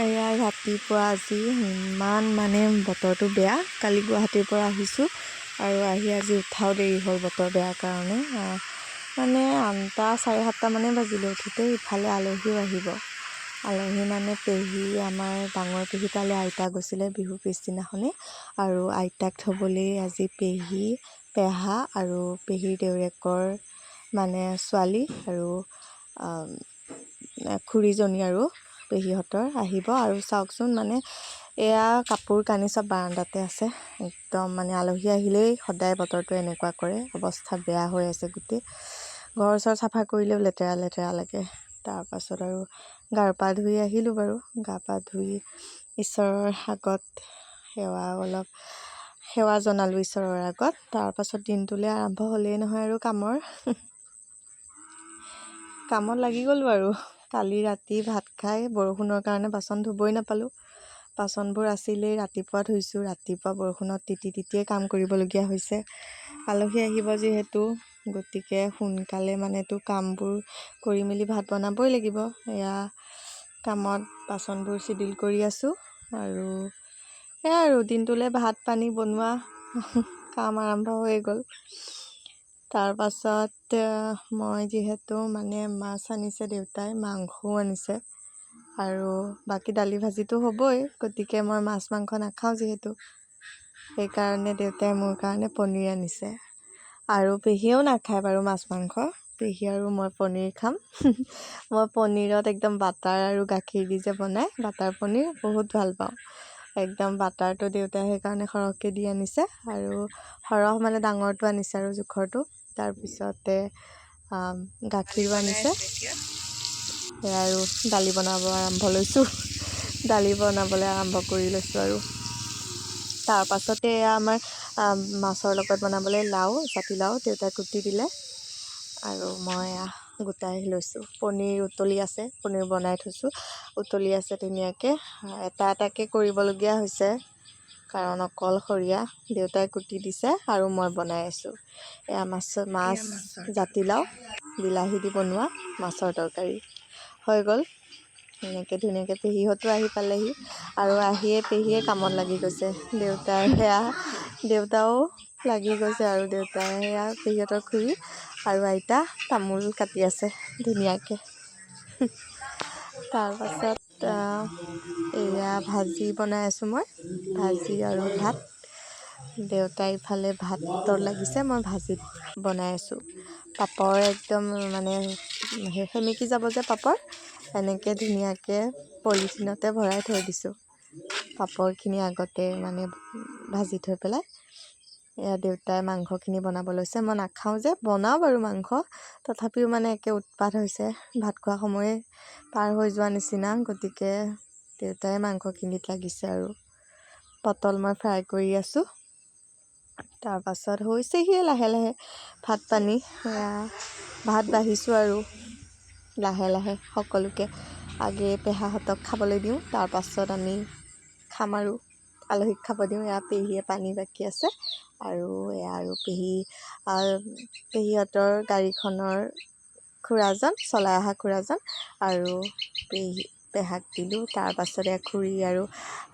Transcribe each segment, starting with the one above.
এয়া ৰাতিপুৱা আজি ইমান মানে বতৰটো বেয়া। কালি গুৱাহাটীৰ পৰা আহিছোঁ আৰু আজি উঠাও দেৰি হ'ল বতৰ বেয়া কাৰণে। মানে 8টা 7:30 মানে বাজিলে উঠোতে। ইফালে আলহীও আহিব। আলহী মানে পেহী, আমাৰ ডাঙৰ পেহী তালৈ আইতা গৈছিলে বিহু পিছদিনাখনি, আৰু আইতাক থ'বলৈ আজি পেহী, পেহা আৰু পেহীৰ দেউৰেকৰ মানে ছোৱালী আৰু খুৰীজনী আৰু পেহীহঁতৰ আহিব। আৰু চাওকচোন, মানে এয়া কাপোৰ কানি চব বাৰাণ্ডাতে আছে। একদম মানে আলহী আহিলেই সদায় বতৰটো এনেকুৱা কৰে, অৱস্থা বেয়া হৈ আছে গোটেই। ঘৰ চৰ চাফা কৰিলেও লেতেৰা লেতেৰা লাগে। তাৰপাছত আৰু গাৰ পা ধুই আহিলোঁ বাৰু। গা পা ধুই ঈশ্বৰৰ আগত সেৱা জনালোঁ ঈশ্বৰৰ আগত। তাৰপাছত দিনটোলৈ আৰম্ভ হ'লেই নহয় আৰু কামত লাগি গ'লোঁ আৰু। কালি ৰাতি ভাত খাই বৰষুণৰ কাৰণে বাচন ধুবই নাপালোঁ। বাচনবোৰ আছিলেই, ৰাতিপুৱা ধুইছোঁ। ৰাতিপুৱা বৰষুণত তিতিয়ে কাম কৰিবলগীয়া হৈছে। আলহী আহিব যিহেতু, গতিকে সোনকালে মানেতো কামবোৰ কৰি মেলি ভাত বনাবই লাগিব। এয়া কামত বাচনবোৰ চিডিল কৰি আছোঁ। আৰু এয়া আৰু দিনটোলৈ ভাত পানী বনোৱা কাম আৰম্ভ হৈ গ'ল। তাৰপাছত মই যিহেতু মানে মাছ আনিছে দেউতাই, মাংসও আনিছে, আৰু বাকী দালি ভাজিটো হ'বই। গতিকে মই মাছ মাংস নাখাওঁ যিহেতু, সেইকাৰণে দেউতাই মোৰ কাৰণে পনীৰ আনিছে। আৰু পেহীয়েও নাখায় বাৰু মাছ মাংস। পেহী আৰু মই পনীৰ খাম। মই পনীৰত একদম বাটাৰ আৰু গাখীৰ দি যে বনায়, বাটাৰ পনীৰ, বহুত ভাল পাওঁ। একদম বাটাৰটো দেউতাই সেইকাৰণে সৰহকৈ দি আনিছে, আৰু সৰহ মানে ডাঙৰটো আনিছে আৰু জোখৰটো। তাৰপিছতে গাখীৰো আনিছে। সেয়া আৰু দালি বনাবলৈ আৰম্ভ কৰি লৈছোঁ আৰু। তাৰপাছতে এয়া আমাৰ মাছৰ লগত বনাবলৈ জাতিলাও দেউতাই কুটি দিলে, আৰু মই গোটাই লৈছোঁ। পনীৰ উতলি আছে, পনীৰ বনাই থৈছোঁ, উতলি আছে ধুনীয়াকৈ। এটা এটাকৈ কৰিবলগীয়া হৈছে কাৰণ অকলশৰীয়া। দেউতাই কুটি দিছে আৰু মই বনাই আছোঁ। এয়া মাছ জাতিলাও বিলাহী দি বনোৱা মাছৰ তৰকাৰী হৈ গ'ল। এনেকৈ ধুনীয়াকৈ পেহীহঁতো আহি পালেহি, আৰু পেহীয়ে কামত লাগি গৈছে। দেউতাও লাগি গৈছে, আৰু দেউতাই সেয়া পেহীহঁতৰ খুৰী আৰু আইতা তামোল কাটি আছে ধুনীয়াকৈ। তাৰপাছত এয়া ভাজি বনাই আছোঁ মই, ভাজি আৰু ভাত। দেউতাই ইফালে ভাতত লাগিছে, মই ভাজিত বনাই আছোঁ। পাপৰ একদম মানে সেমেকি যাব যে পাপৰ, এনেকৈ ধুনীয়াকৈ পলিথিনতে ভৰাই থৈ দিছোঁ। পাপৰখিনি আগতে মানে ভাজি থৈ পেলাই। এয়া দেউতাই মাংসখিনি বনাব লৈছে। মই নাখাওঁ যে, বনাওঁ বাৰু মাংস, তথাপিও মানে একে উৎপাত হৈছে। ভাত খোৱা সময়ে পাৰ হৈ যোৱা নিচিনা। গতিকে দেউতাই মাংসখিনিত লাগিছে, আৰু পটল মই ফ্ৰাই কৰি আছোঁ। তাৰপাছত হৈছেহিয়ে লাহে লাহে ভাত পানী। ভাত বাঢ়িছোঁ আৰু লাহে লাহে সকলোকে আগে পেহাহঁতক খাবলৈ দিওঁ, তাৰপাছত আমি খাম আৰু আলহীক খাব দিওঁ। এয়া পেহীয়ে পানী বাকি আছে, আৰু পেহীহঁতৰ গাড়ীখনৰ চলাই অহা খুৰাজন, আৰু পেহাক দিলোঁ। তাৰপাছতে খুৰী আৰু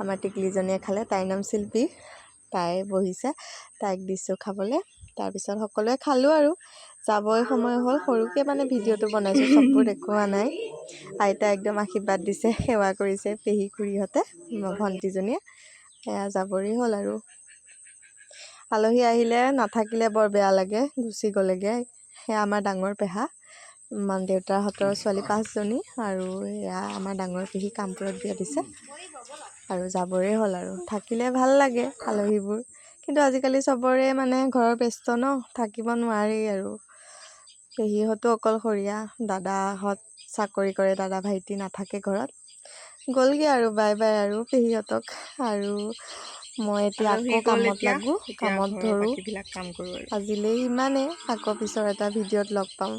আমাৰ টিকলিজনীয়ে খালে। তাইৰ নাম শিল্পী, তাই বহিছে, তাইক দিছোঁ খাবলৈ। তাৰপিছত সকলোৱে খালোঁ আৰু যাবই সময় হ'ল। সৰুকৈ মানে ভিডিঅ'টো বনাইছোঁ, চববোৰ দেখুওৱা নাই। আইতাই একদম আশীৰ্বাদ দিছে, সেৱা কৰিছে পেহী খুৰীহঁতে, ভণ্টিজনীয়ে। সেয়া যাবৰে হ'ল আৰু। আলহী আহিলে নাথাকিলে বৰ বেয়া লাগে, গুচি গ'লেগৈ। সেয়া আমাৰ ডাঙৰ পেহা, দেউতাহঁতৰ ছোৱালী 5জনী, আৰু এয়া আমাৰ ডাঙৰ পেহী কামপুৰত বিয়া দিছে, আৰু যাবৰে হ'ল আৰু। থাকিলে ভাল লাগে আলহীবোৰ, কিন্তু আজিকালি চবৰে মানে ঘৰৰ ব্যস্ত ন, থাকিব নোৱাৰি আৰু। পেহীহঁতো অকলশৰীয়া, দাদাহঁত চাকৰি কৰে, দাদা ভাইটি নাথাকে ঘৰত, গ'লগৈ আৰু বাই বাই আৰু পেহীহঁতক। আৰু মই এতিয়া আকৌ কামত লাগোঁ, কামত ধৰোঁ। আজিলৈ ইমানেই, আকৌ পিছৰ এটা ভিডিঅ'ত লগ পাম।